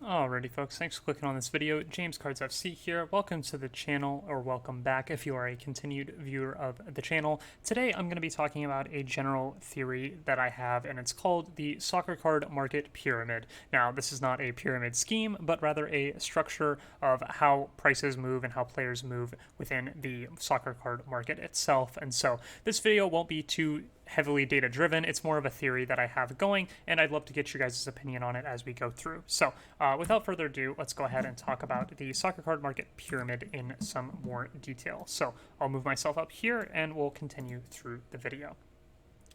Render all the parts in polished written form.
Alrighty folks, thanks for clicking on this video. James Cards FC here. Welcome to the channel, or welcome back if you are a continued viewer of the channel. Today I'm going to be talking about a general theory that I have, and it's called the soccer card market pyramid. Now, this is not a pyramid scheme, but rather a structure of how prices move and how players move within the soccer card market itself. And so this video won't be too heavily data driven. It's more of a theory that I have going, and I'd love to get your guys' opinion on it as we go through. So without further ado, let's go ahead and talk about the soccer card market pyramid in some more detail. So I'll move myself up here and we'll continue through the video.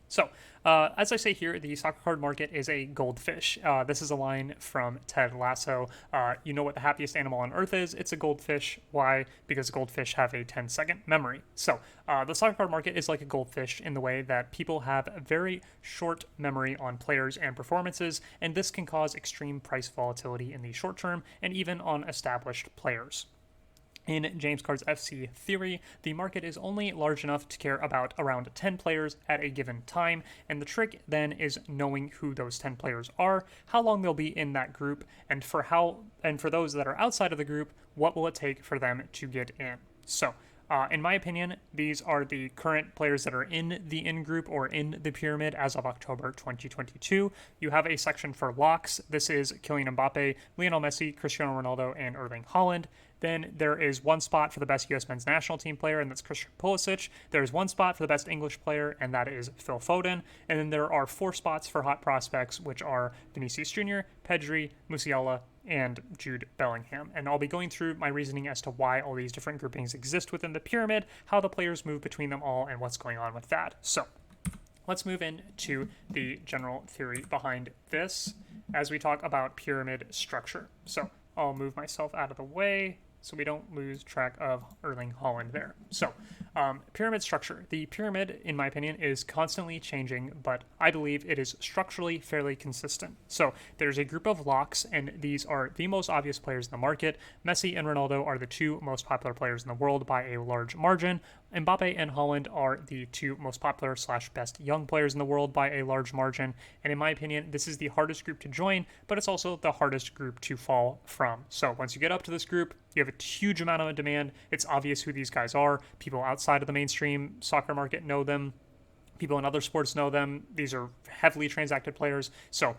So, as I say here, the soccer card market is a goldfish. This is a line from Ted Lasso. You know what the happiest animal on earth is? It's a goldfish. Why? Because goldfish have a 10-second memory. So, the soccer card market is like a goldfish in the way that people have a very short memory on players and performances, and this can cause extreme price volatility in the short term and even on established players. In James Cards FC theory, the market is only large enough to care about around 10 players at a given time, and the trick then is knowing who those 10 players are, how long they'll be in that group, and for those that are outside of the group, what will it take for them to get in. So, in my opinion, these are the current players that are in the in-group or in the pyramid as of October 2022. You have a section for locks. This is Kylian Mbappe, Lionel Messi, Cristiano Ronaldo, and Erling Haaland. Then there is one spot for the best US men's national team player, and that's Christian Pulisic. There's one spot for the best English player, and that is Phil Foden. And then there are 4 spots for hot prospects, which are Vinicius Jr., Pedri, Musiala, and Jude Bellingham. And I'll be going through my reasoning as to why all these different groupings exist within the pyramid, how the players move between them all, and what's going on with that. So let's move into the general theory behind this as we talk about pyramid structure. So I'll move myself out of the way so we don't lose track of Erling Haaland there. So, pyramid structure. The pyramid, in my opinion, is constantly changing, but I believe it is structurally fairly consistent. So, there's a group of locks, and these are the most obvious players in the market. Messi and Ronaldo are the 2 most popular players in the world by a large margin. Mbappe and Haaland are the 2 most popular / best young players in the world by a large margin. And in my opinion, this is the hardest group to join, but it's also the hardest group to fall from. So once you get up to this group, you have a huge amount of demand. It's obvious who these guys are. People outside of the mainstream soccer market know them. People in other sports know them. These are heavily transacted players. So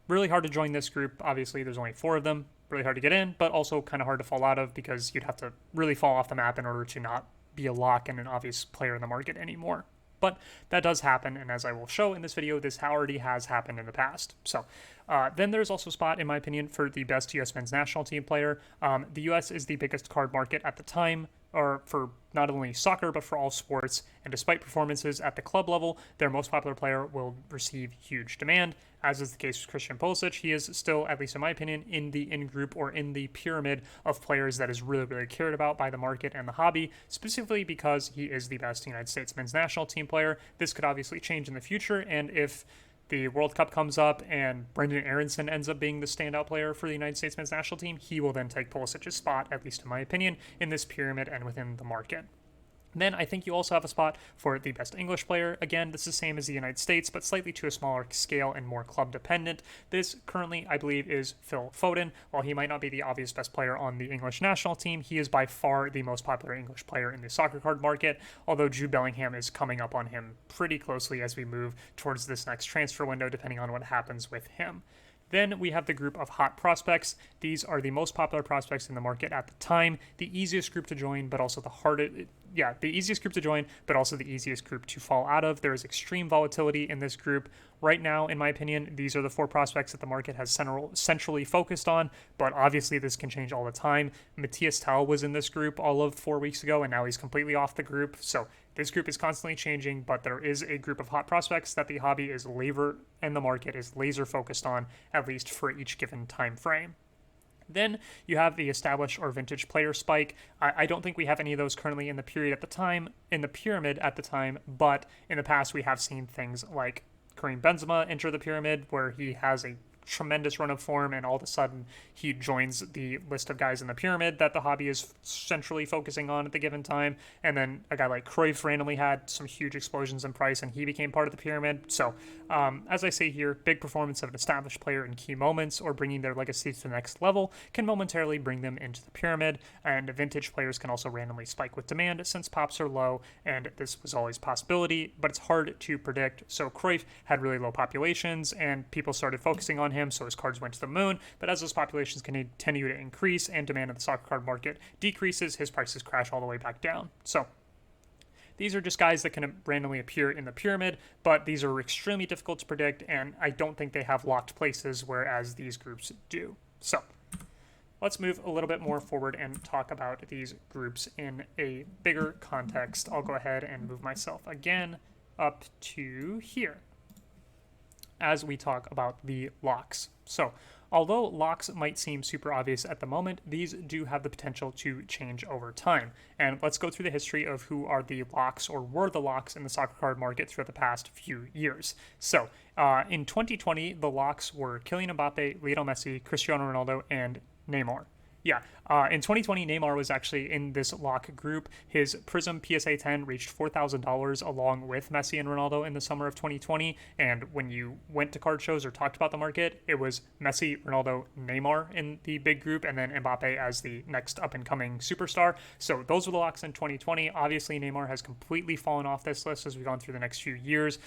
really hard to join this group. Obviously, there's only 4 of them. Really hard to get in, but also kind of hard to fall out of because you'd have to really fall off the map in order to not be a lock and an obvious player in the market anymore. But that does happen, and as I will show in this video, this already has happened in the past. So then there's also a spot, in my opinion, for the best US men's national team player. The US is the biggest card market at the time, or for not only soccer, but for all sports. And despite performances at the club level, their most popular player will receive huge demand, as is the case with Christian Pulisic. He is still, at least in my opinion, in the in-group or in the pyramid of players that is really, really cared about by the market and the hobby, specifically because he is the best United States men's national team player. This could obviously change in the future, and if the World Cup comes up and Brendan Aronson ends up being the standout player for the United States men's national team, he will then take Pulisic's spot, at least in my opinion, in this pyramid and within the market. Then I think you also have a spot for the best English player. Again, this is the same as the United States, but slightly to a smaller scale and more club dependent. This currently, I believe, is Phil Foden. While he might not be the obvious best player on the English national team, he is by far the most popular English player in the soccer card market, although Jude Bellingham is coming up on him pretty closely as we move towards this next transfer window, depending on what happens with him. Then we have the group of hot prospects. These are the most popular prospects in the market at the time, the easiest group to join, but also the easiest group to join, but also the easiest group to fall out of. There is extreme volatility in this group. Right now, in my opinion, these are the 4 prospects that the market has centrally focused on, but obviously this can change all the time. Matthias Tell was in this group all of 4 weeks ago, and now he's completely off the group. So this group is constantly changing, but there is a group of hot prospects that the hobby is and the market is laser focused on, at least for each given time frame. Then you have the established or vintage player spike. I don't think we have any of those currently in the pyramid at the time, but in the past we have seen things like Karim Benzema enter the pyramid, where he has a tremendous run of form, and all of a sudden he joins the list of guys in the pyramid that the hobby is centrally focusing on at the given time. And then a guy like Cruyff randomly had some huge explosions in price, and he became part of the pyramid. So, as I say here, big performance of an established player in key moments or bringing their legacy to the next level can momentarily bring them into the pyramid, and vintage players can also randomly spike with demand since pops are low, and this was always a possibility, but it's hard to predict. So Cruyff had really low populations, and people started focusing on him, so his cards went to the moon. But as those populations continue to increase and demand in the soccer card market decreases, his prices crash all the way back down. So these are just guys that can randomly appear in the pyramid, but these are extremely difficult to predict, and I don't think they have locked places, whereas these groups do. So let's move a little bit more forward and talk about these groups in a bigger context. I'll go ahead and move myself again up to here as we talk about the locks. So although locks might seem super obvious at the moment, these do have the potential to change over time. And let's go through the history of who are the locks or were the locks in the soccer card market throughout the past few years. So in 2020, the locks were Kylian Mbappe, Lionel Messi, Cristiano Ronaldo, and Neymar. Yeah, in 2020, Neymar was actually in this lock group. His Prism PSA 10 reached $4,000 along with Messi and Ronaldo in the summer of 2020. And when you went to card shows or talked about the market, it was Messi, Ronaldo, Neymar in the big group, and then Mbappe as the next up-and-coming superstar. So those were the locks in 2020. Obviously, Neymar has completely fallen off this list as we've gone through the next few years.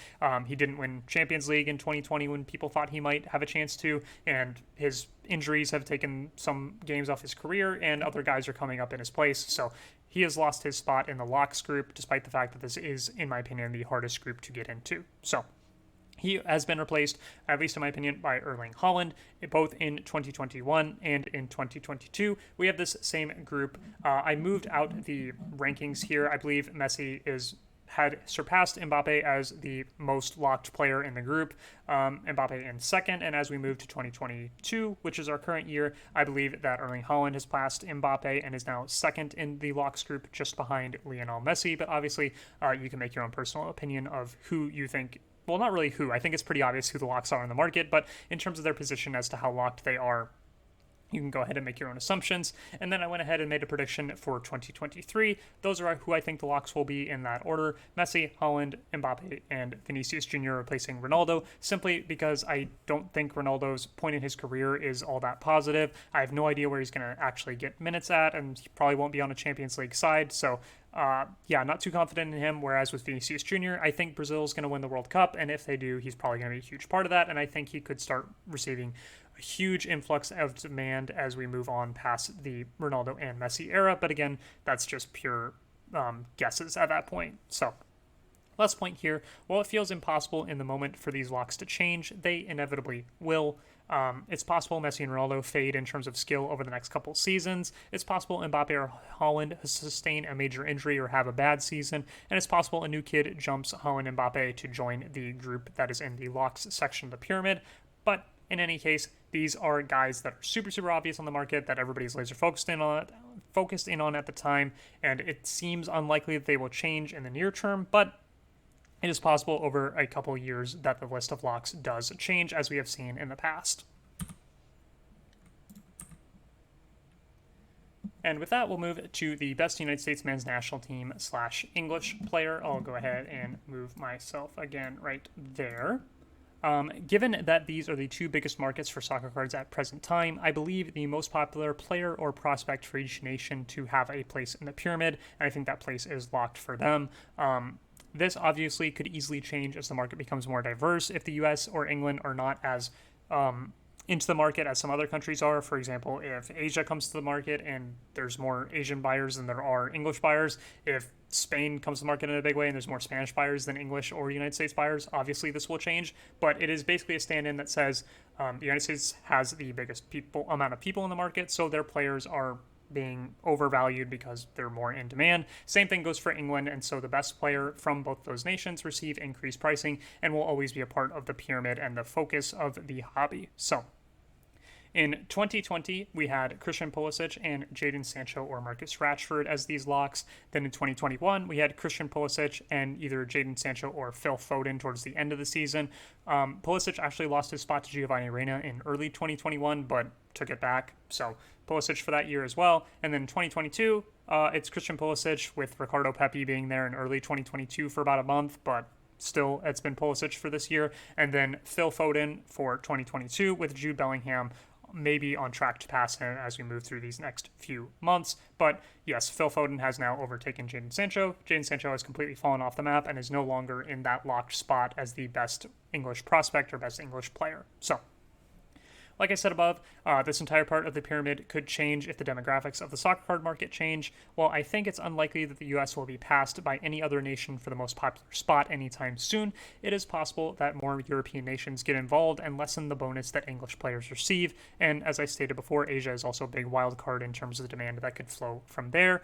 He didn't win Champions League in 2020 when people thought he might have a chance to, and his injuries have taken some games off his career, and other guys are coming up in his place. So he has lost his spot in the locks group, despite the fact that this is, in my opinion, the hardest group to get into. So he has been replaced, at least in my opinion, by Erling Haaland, both in 2021 and in 2022. We have this same group. I moved out the rankings here. I believe Messi had surpassed Mbappe as the most locked player in the group, Mbappe in second, and as we move to 2022, which is our current year, I believe that Erling Haaland has passed Mbappe and is now second in the locks group, just behind Lionel Messi. But obviously, you can make your own personal opinion of who you think. Well, not really who. I think it's pretty obvious who the locks are in the market, but in terms of their position as to how locked they are, you can go ahead and make your own assumptions. And then I went ahead and made a prediction for 2023. Those are who I think the locks will be in that order: Messi, Haaland, Mbappe, and Vinicius Jr. replacing Ronaldo, simply because I don't think Ronaldo's point in his career is all that positive. I have no idea where he's going to actually get minutes at, and he probably won't be on a Champions League side. So not too confident in him. Whereas with Vinicius Jr., I think Brazil's going to win the World Cup, and if they do, he's probably going to be a huge part of that, and I think he could start receiving a huge influx of demand as we move on past the Ronaldo and Messi era. But again, that's just pure guesses at that point. So last point here, while it feels impossible in the moment for these locks to change, they inevitably will. It's possible Messi and Ronaldo fade in terms of skill over the next couple seasons. It's possible Mbappe or Haaland sustain a major injury or have a bad season. And it's possible a new kid jumps Haaland and Mbappe to join the group that is in the locks section of the pyramid. But in any case, these are guys that are super, super obvious on the market that everybody's laser focused in on at the time. And it seems unlikely that they will change in the near term, but it is possible over a couple years that the list of locks does change, as we have seen in the past. And with that, we'll move to the best United States men's national team / English player. I'll go ahead and move myself again right there. Given that these are the two biggest markets for soccer cards at present time, I believe the most popular player or prospect for each nation to have a place in the pyramid, and I think that place is locked for them. This obviously could easily change as the market becomes more diverse if the US or England are not as into the market as some other countries are. For example, if Asia comes to the market and there's more Asian buyers than there are English buyers, if Spain comes to the market in a big way and there's more Spanish buyers than English or United States buyers, obviously this will change. But it is basically a stand-in that says the United States has the biggest amount of people in the market, so their players are being overvalued because they're more in demand. Same thing goes for England, and so the best player from both those nations receive increased pricing and will always be a part of the pyramid and the focus of the hobby. So in 2020, we had Christian Pulisic and Jadon Sancho or Marcus Rashford as these locks. Then in 2021, we had Christian Pulisic and either Jadon Sancho or Phil Foden towards the end of the season. Pulisic actually lost his spot to Giovanni Reyna in early 2021, but took it back. So Pulisic for that year as well. And then in 2022, it's Christian Pulisic with Ricardo Pepi being there in early 2022 for about a month, but still, it's been Pulisic for this year. And then Phil Foden for 2022 with Jude Bellingham maybe on track to pass him as we move through these next few months. But yes, Phil Foden has now overtaken Jadon Sancho. Jadon Sancho has completely fallen off the map and is no longer in that locked spot as the best English prospect or best English player. So, like I said above, this entire part of the pyramid could change if the demographics of the soccer card market change. While I think it's unlikely that the US will be passed by any other nation for the most popular spot anytime soon, it is possible that more European nations get involved and lessen the bonus that English players receive. And as I stated before, Asia is also a big wild card in terms of the demand that could flow from there.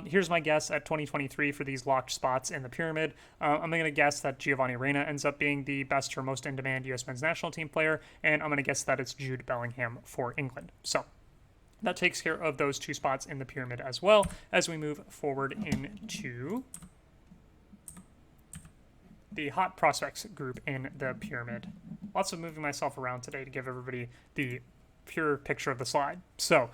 Here's my guess at 2023 for these locked spots in the pyramid. I'm going to guess that Giovanni Reyna ends up being the best or most in-demand US men's national team player, and I'm going to guess that it's Jude Bellingham for England. So that takes care of those two spots in the pyramid as well as we move forward into the hot prospects group in the pyramid. Lots of moving myself around today to give everybody the pure picture of the slide. So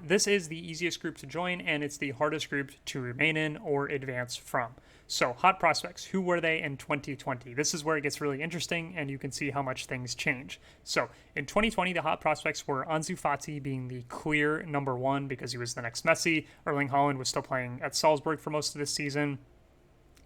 this is the easiest group to join, and it's the hardest group to remain in or advance from. So hot prospects, who were they in 2020? This is where it gets really interesting, and you can see how much things change. So in 2020, the hot prospects were Ansu Fati being the clear number one because he was the next Messi. Erling Haaland was still playing at Salzburg for most of this season.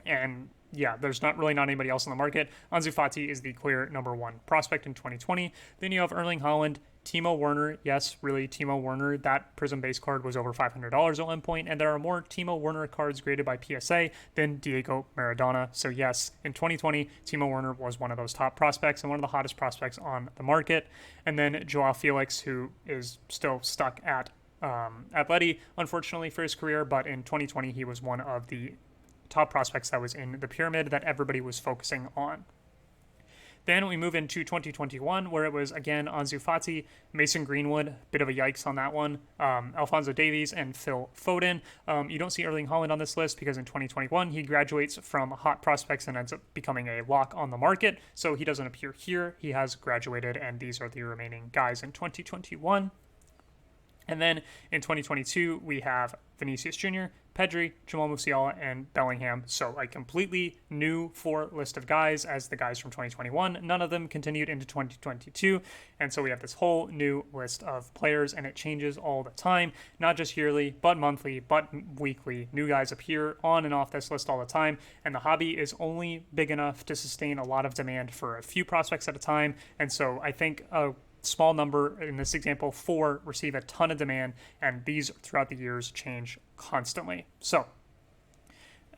And yeah, there's not anybody else on the market. Ansu Fati is the clear number one prospect in 2020. Then you have Erling Haaland, Timo Werner. Yes, really, Timo Werner. That Prism base card was over $500 at one point, and there are more Timo Werner cards graded by PSA than Diego Maradona. So yes, in 2020, Timo Werner was one of those top prospects and one of the hottest prospects on the market. And then Joao Felix, who is still stuck at Atleti, unfortunately for his career, but in 2020, he was one of the top prospects that was in the pyramid that everybody was focusing on. Then we move into 2021, where it was, again, Ansu Fati, Mason Greenwood, bit of a yikes on that one, Alphonso Davies, and Phil Foden. You don't see Erling Haaland on this list because in 2021, he graduates from hot prospects and ends up becoming a lock on the market, so he doesn't appear here. He has graduated, and these are the remaining guys in 2021. And then in 2022, we have Vinicius Jr., Pedri, Jamal Musiala, and Bellingham. So a completely new four list of guys as the guys from 2021. None of them continued into 2022. And so we have this whole new list of players, and it changes all the time, not just yearly, but monthly, but weekly. New guys appear on and off this list all the time. And the hobby is only big enough to sustain a lot of demand for a few prospects at a time. And so I think a small number, in this example, 4 receive a ton of demand, and these throughout the years change constantly. So,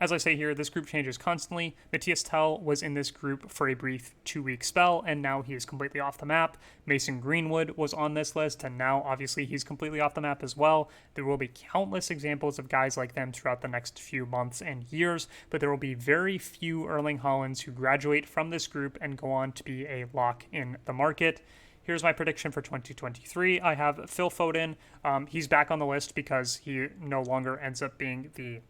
as I say here, this group changes constantly. Matthias Tell was in this group for a brief 2-week spell, and now he is completely off the map. Mason Greenwood was on this list, and now obviously he's completely off the map as well. There will be countless examples of guys like them throughout the next few months and years, but there will be very few Erling Haalands who graduate from this group and go on to be a lock in the market. Here's my prediction for 2023. I have Phil Foden. He's back on the list because he no longer ends up being the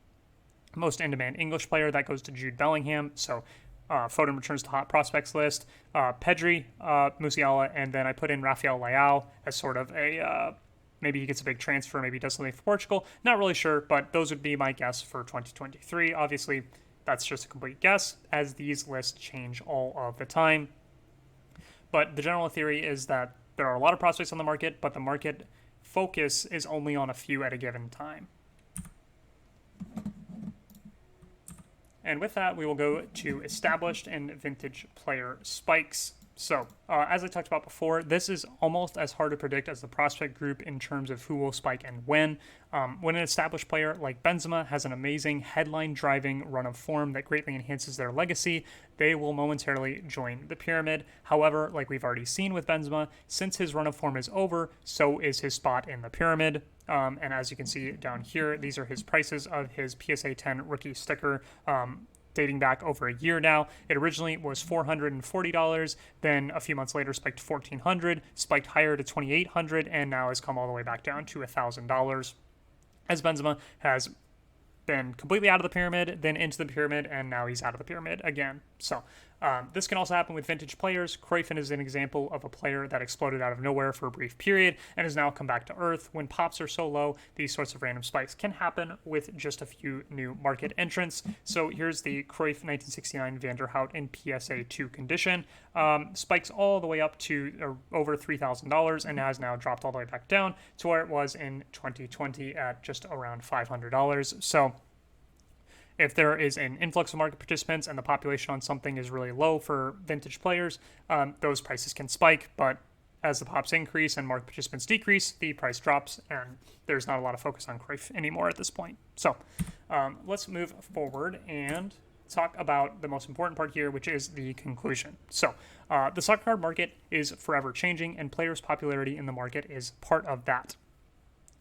most in-demand English player. That goes to Jude Bellingham. So Foden returns to hot prospects list. Pedri, Musiala, and then I put in Rafael Leao as sort of a maybe he gets a big transfer, maybe he does something for Portugal. Not really sure, but those would be my guess for 2023. Obviously, that's just a complete guess as these lists change all of the time. But the general theory is that there are a lot of prospects on the market, but the market focus is only on a few at a given time. And with that, we will go to established and vintage player spikes. So, as I talked about before, this is almost as hard to predict as the prospect group in terms of who will spike and when. When an established player like Benzema has an amazing headline-driving run of form that greatly enhances their legacy, they will momentarily join the pyramid. However, like we've already seen with Benzema, since his run of form is over, so is his spot in the pyramid. And as you can see down here, these are his prices of his PSA 10 rookie sticker. dating back over a year now. It originally was $440, then a few months later spiked to $1,400, spiked higher to $2,800, and now has come all the way back down to $1,000 as Benzema has been completely out of the pyramid, then into the pyramid, and now he's out of the pyramid again. So this can also happen with vintage players. Cruyff is an example of a player that exploded out of nowhere for a brief period and has now come back to earth. When pops are so low, these sorts of random spikes can happen with just a few new market entrants. So here's the Cruyff 1969 Van der Hout in PSA 2 condition. Spikes all the way up to over $3,000 and has now dropped all the way back down to where it was in 2020 at just around $500. So if there is an influx of market participants and the population on something is really low for vintage players, those prices can spike. But as the pops increase and market participants decrease, the price drops, and there's not a lot of focus on Cruyff anymore at this point. So let's move forward and talk about the most important part here, which is the conclusion. So the soccer card market is forever changing, and players' popularity in the market is part of that.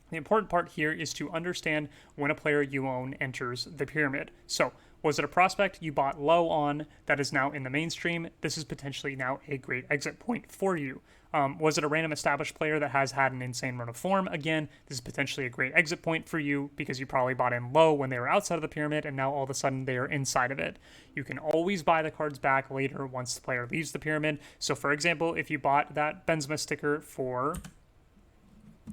The important part here is to understand when a player you own enters the pyramid. So, was it a prospect you bought low on that is now in the mainstream? This is potentially now a great exit point for you. Was it a random established player that has had an insane run of form? Again, this is potentially a great exit point for you because you probably bought in low when they were outside of the pyramid and now all of a sudden they are inside of it. You can always buy the cards back later once the player leaves the pyramid. So, for example, if you bought that Benzema sticker for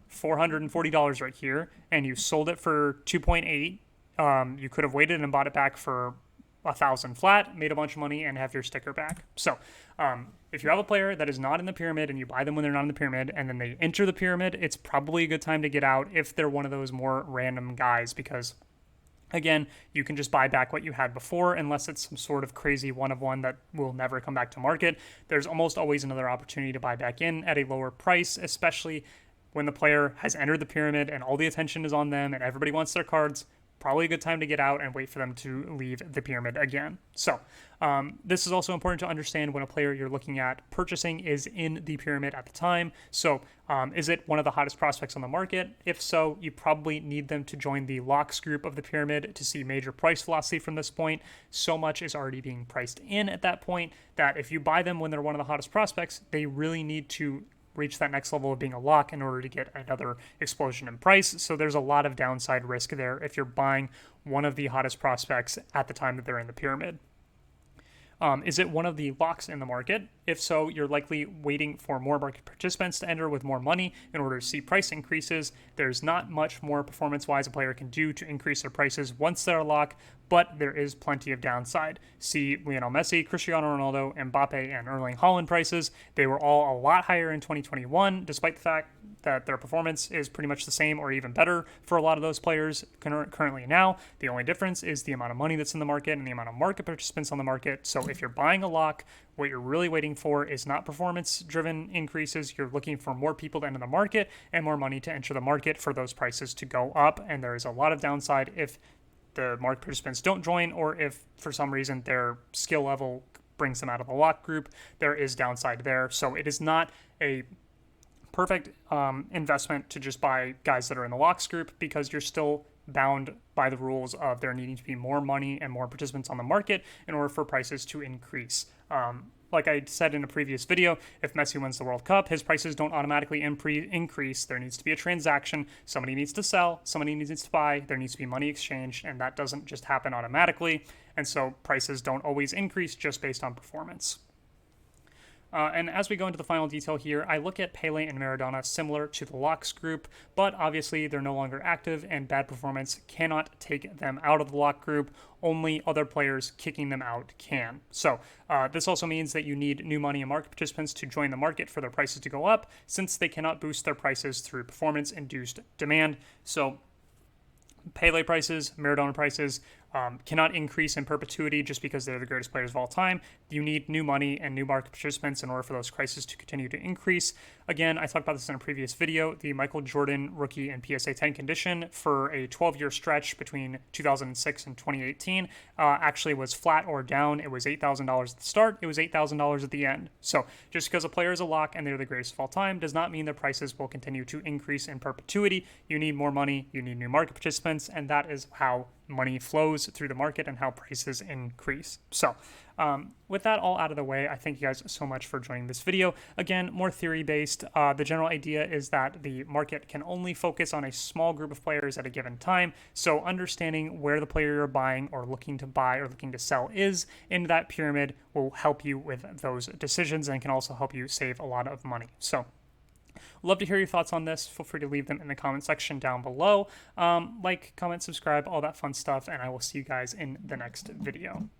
$440 right here, and you sold it for 2.8. You could have waited and bought it back for $1,000 flat, made a bunch of money, and have your sticker back. So, if you have a player that is not in the pyramid and you buy them when they're not in the pyramid, and then they enter the pyramid, it's probably a good time to get out if they're one of those more random guys, because again, you can just buy back what you had before unless it's some sort of crazy one-of-one that will never come back to market. There's almost always another opportunity to buy back in at a lower price, especially when the player has entered the pyramid and all the attention is on them and everybody wants their cards. Probably a good time to get out and wait for them to leave the pyramid again. So this is also important to understand when a player you're looking at purchasing is in the pyramid at the time. So is it one of the hottest prospects on the market? If so, you probably need them to join the locks group of the pyramid to see major price velocity from this point. So much is already being priced in at that point that if you buy them when they're one of the hottest prospects, they really need to reach that next level of being a lock in order to get another explosion in price. So there's a lot of downside risk there if you're buying one of the hottest prospects at the time that they're in the pyramid. Is it one of the locks in the market? If so, you're likely waiting for more market participants to enter with more money in order to see price increases. There's not much more performance-wise a player can do to increase their prices once they're a lock, but there is plenty of downside. See Lionel Messi, Cristiano Ronaldo, Mbappe, and Erling Haaland prices. They were all a lot higher in 2021, despite the fact that their performance is pretty much the same or even better for a lot of those players currently now. The only difference is the amount of money that's in the market and the amount of market participants on the market. So if you're buying a lock, what you're really waiting for is not performance-driven increases. You're looking for more people to enter the market and more money to enter the market for those prices to go up. And there is a lot of downside if the market participants don't join, or if for some reason their skill level brings them out of the lock group. There is downside there. So it is not a perfect investment to just buy guys that are in the locks group, because you're still bound by the rules of there needing to be more money and more participants on the market in order for prices to increase. Like I said in a previous video, if Messi wins the World Cup, his prices don't automatically increase. There needs to be a transaction. Somebody needs to sell. Somebody needs to buy. There needs to be money exchanged, and that doesn't just happen automatically. And so prices don't always increase just based on performance. And as we go into the final detail here, I look at Pele and Maradona similar to the locks group, but obviously they're no longer active and bad performance cannot take them out of the lock group. Only other players kicking them out can. So this also means that you need new money and market participants to join the market for their prices to go up, since they cannot boost their prices through performance-induced demand. So Pele prices, Maradona prices cannot increase in perpetuity just because they're the greatest players of all time. You need new money and new market participants in order for those prices to continue to increase. Again, I talked about this in a previous video. The Michael Jordan rookie and PSA 10 condition for a 12-year stretch between 2006 and 2018 actually was flat or down. It was $8,000 at the start. It was $8,000 at the end. So just because a player is a lock and they're the greatest of all time does not mean their prices will continue to increase in perpetuity. You need more money. You need new market participants, and that is how money flows through the market and how prices increase. So with that all out of the way, I thank you guys so much for joining this video. Again, more theory-based. The general idea is that the market can only focus on a small group of players at a given time. So understanding where the player you're buying or looking to buy or looking to sell is in that pyramid will help you with those decisions and can also help you save a lot of money. So love to hear your thoughts on this. Feel free to leave them in the comment section down below. Like, comment, subscribe, all that fun stuff, and I will see you guys in the next video.